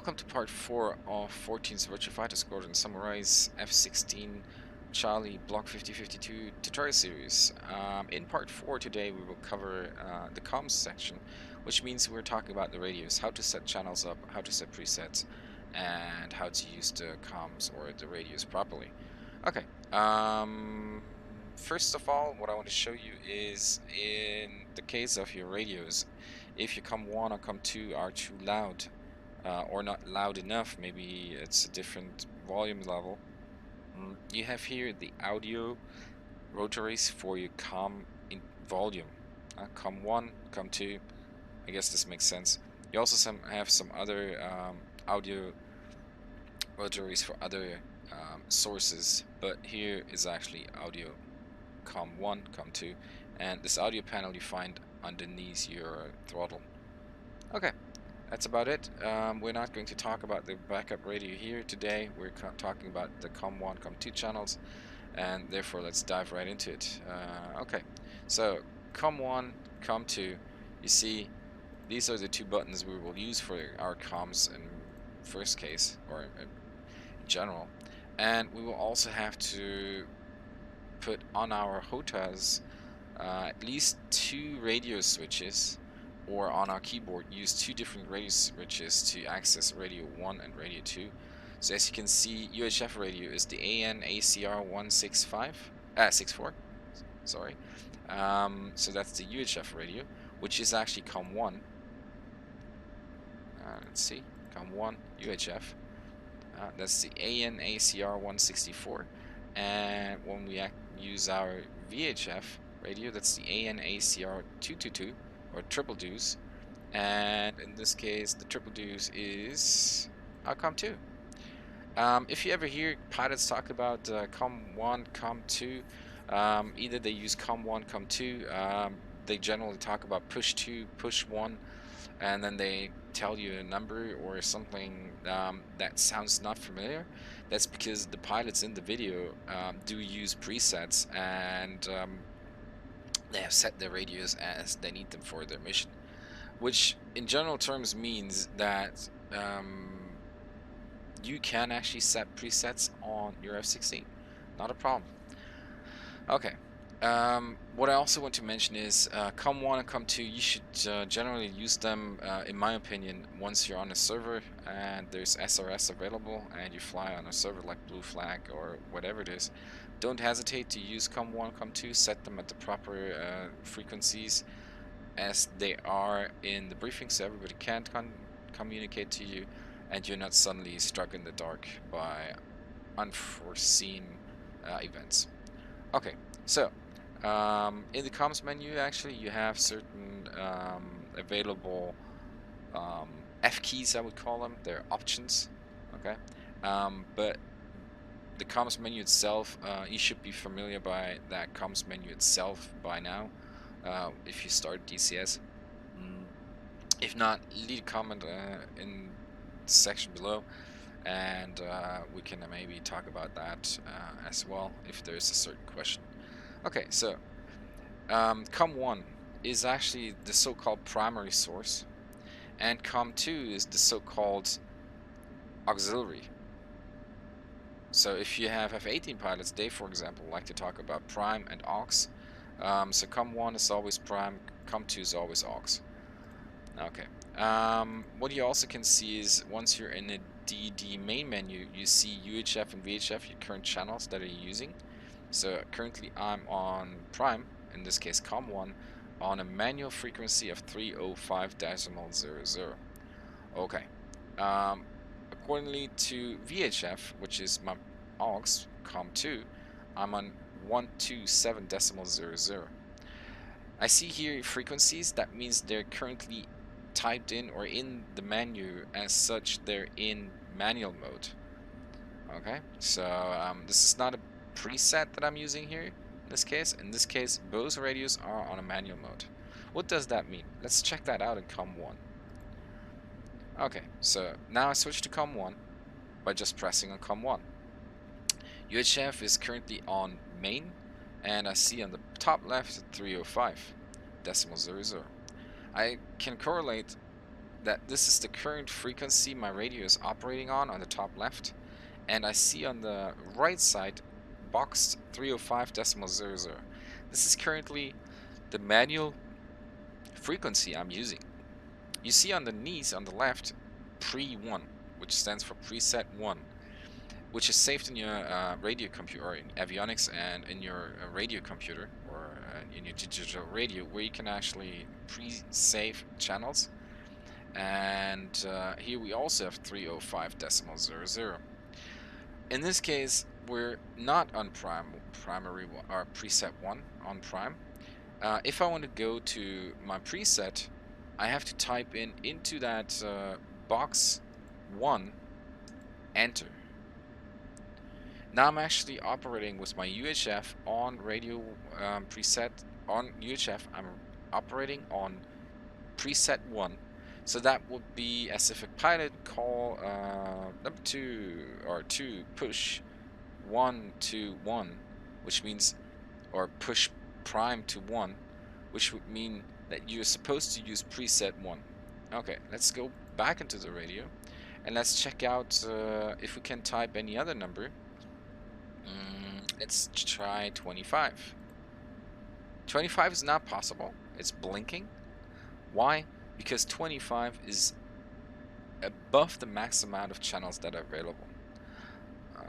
Welcome to part 4 of 14's Virtual Fighter Squadron Samurais F16 Charlie Block 5052 tutorial series. In part 4 today we will cover the comms section, which means we're talking about the radios, how to set channels up, how to set presets, and how to use the comms or the radios properly. Okay, first of all, what I want to show you is in the case of your radios, if your COM1 or COM2 are too loud, or not loud enough, maybe it's a different volume level. You have here the audio rotaries for your COM in volume. COM1, COM2, I guess this makes sense. You also have some other audio rotaries for other sources, but here is actually audio COM1, COM2, and this audio panel you find underneath your throttle. Okay. That's about it. We're not going to talk about the backup radio here today. We're talking about the COM1, COM2 channels, and therefore let's dive right into it. Okay, so COM1, COM2, you see these are the two buttons we will use for our comms in first case, or in general. And we will also have to put on our HOTAs at least 2 radio switches, or on our keyboard use 2 different radio switches to access radio 1 and radio 2. So as you can see, UHF radio is the AN-ACR165 64, sorry. So that's the UHF radio, which is actually COM1. Let's see, COM1 UHF. That's the AN-ACR164, and when we use our VHF radio, that's the AN-ACR222. or triple deuce, and in this case the triple deuce is our COM2. If you ever hear pilots talk about COM1, COM2, either they use COM1, COM2, they generally talk about push 2, push 1, and then they tell you a number or something that sounds not familiar. That's because the pilots in the video do use presets, and they have set their radios as they need them for their mission, which in general terms means that you can actually set presets on your F16, not a problem. Okay, what I also want to mention is COM1 and COM2, you should generally use them, in my opinion, once you're on a server and there's SRS available and you fly on a server like Blue Flag or whatever it is. Don't hesitate to use COM1, COM2, set them at the proper frequencies as they are in the briefing, so everybody can communicate to you and you're not suddenly struck in the dark by unforeseen events. Okay, so in the comms menu, actually, you have certain available F keys, I would call them. They're options, okay? But the comms menu itself, you should be familiar by that comms menu itself by now, if you start DCS. If not, leave a comment in the section below, and we can maybe talk about that as well if there's a certain question. Okay, so COM1 is actually the so-called primary source, and COM2 is the so-called auxiliary. So if you have F-18 pilots, they, for example, like to talk about prime and aux. So COM1 is always prime, COM2 is always aux. Okay. What you also can see is once you're in the DD main menu, you see UHF and VHF, your current channels that are you using. So currently I'm on prime, in this case COM1, on a manual frequency of 305.00. Okay. Accordingly to VHF, which is my aux, COM2, I'm on 127.00. I see here frequencies, that means they're currently typed in or in the menu, as such they're in manual mode. Okay, so this is not a preset that I'm using here in this case. In this case, both radios are on a manual mode. What does that mean? Let's check that out in COM1. Okay, so now I switch to COM1 by just pressing on COM1. UHF is currently on main, and I see on the top left 305.00. I can correlate that this is the current frequency my radio is operating on the top left, and I see on the right side boxed 305.00. This is currently the manual frequency I'm using. You see on the knees on the left pre-1, which stands for preset 1, which is saved in your radio computer, or in avionics, and in your radio computer, or in your digital radio, where you can actually pre-save channels. And here we also have 305.00. In this case, we're not on primary or preset 1 on prime. If I want to go to my preset, I have to type into that box 1, enter. Now I'm actually operating with my UHF on radio preset on UHF. I'm operating on preset 1. So that would be as if a pilot call number 2 or 2 push 1 to 1, which means, or push prime to 1, which would mean that you're supposed to use preset 1. Okay, let's go back into the radio and let's check out if we can type any other number. Let's try 25. 25 is not possible. It's blinking. Why? Because 25 is above the max amount of channels that are available.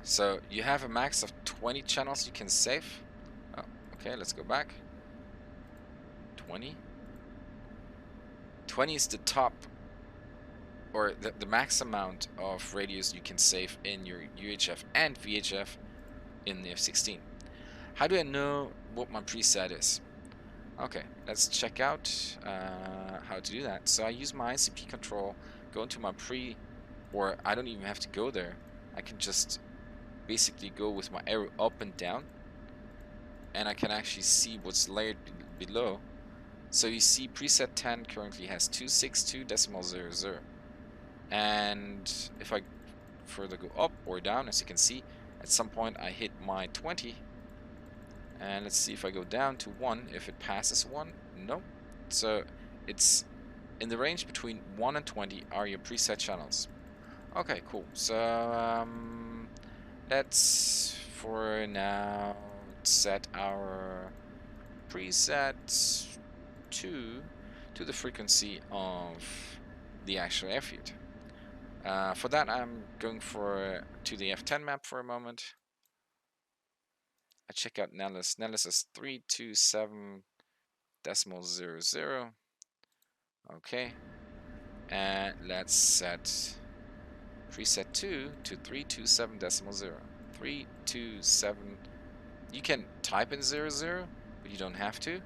So you have a max of 20 channels you can save. Oh, okay, let's go back. 20. 20 is the top, or the max amount of radios you can save in your UHF and VHF in the F16. How do I know what my preset is? Okay, let's check out how to do that. So I use my ICP control, go into my or I don't even have to go there. I can just basically go with my arrow up and down, and I can actually see what's layered below. So you see preset 10 currently has 262.00. And if I further go up or down, as you can see, at some point I hit my 20. And let's see if I go down to 1, if it passes 1. No. So it's in the range between 1 and 20 are your preset channels. Okay, cool. So let's for now set our preset to the frequency of the actual airfield. For that, I'm going to the F10 map for a moment. I check out Nellis. Nellis is 327.00. Okay, and let's set preset 2 to 327.0. 327. You can type in 00, but you don't have to.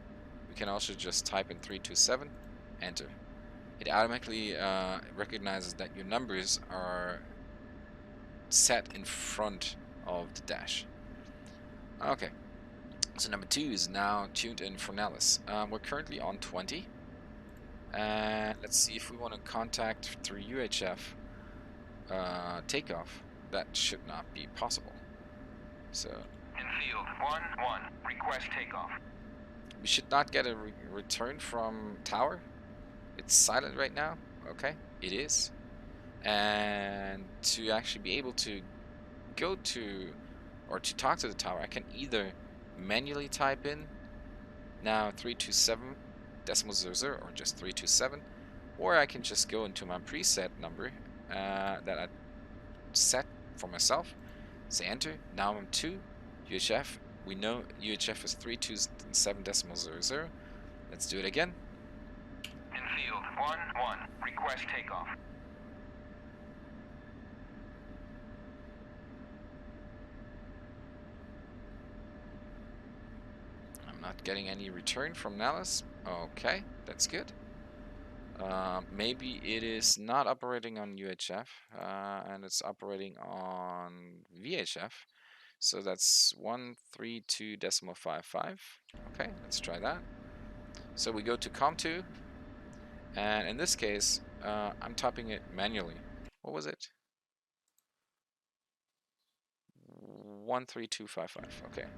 We can also just type in 327, enter. It automatically recognizes that your numbers are set in front of the dash. Okay, so number 2 is now tuned in for Nellis. We're currently on 20. And let's see if we want to contact through UHF takeoff. That should not be possible. So in field 1-1, request takeoff. We should not get a return from tower. It's silent right now. Okay, it is. And to actually be able to go to or to talk to the tower, I can either manually type in now 327.00 or just 327, or I can just go into my preset number that I set for myself, say enter. Now I'm 2 UHF. We know UHF is 327.00. Let's do it again. In field 1-1, request takeoff. I'm not getting any return from Nellis. Okay, that's good. Maybe it is not operating on UHF and it's operating on VHF. So that's 132.55. Okay, let's try that. So we go to COM2, and in this case, I'm typing it manually. What was it? 13255. Okay,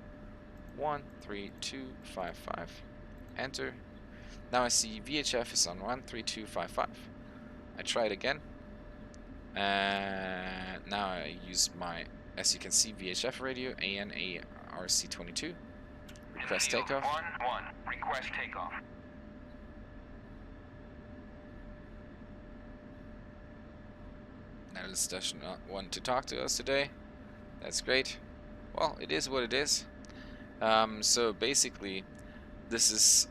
13255. Enter. Now I see VHF is on 13255. I try it again. And now I use my, as you can see, VHF radio, AN ARC22. Request Infield takeoff. 1-1. Request takeoff. Analyst does not want to talk to us today. That's great. Well, it is what it is. So basically, this is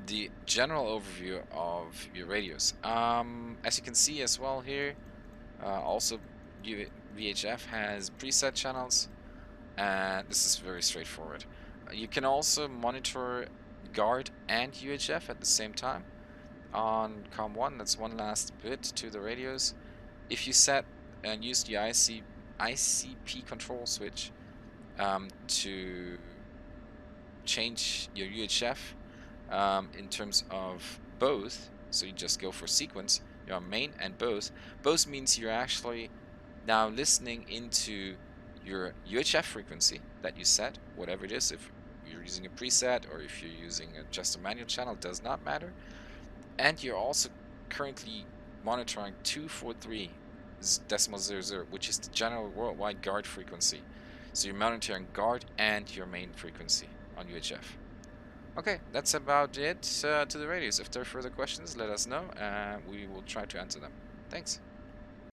the general overview of your radios. As you can see as well here, also VHF has preset channels, and this is very straightforward. You can also monitor guard and UHF at the same time on COM1. That's one last bit to the radios. If you set and use the ICP control switch to change your UHF in terms of both, so you just go for sequence, your main and both. Both means you're actually now listening into your UHF frequency that you set, whatever it is. If you're using a preset or if you're using just a manual channel, does not matter. And you're also currently monitoring 243.00, which is the general worldwide guard frequency. So you're monitoring guard and your main frequency on UHF. Okay, that's about it to the radios. If there are further questions, let us know, and we will try to answer them. Thanks.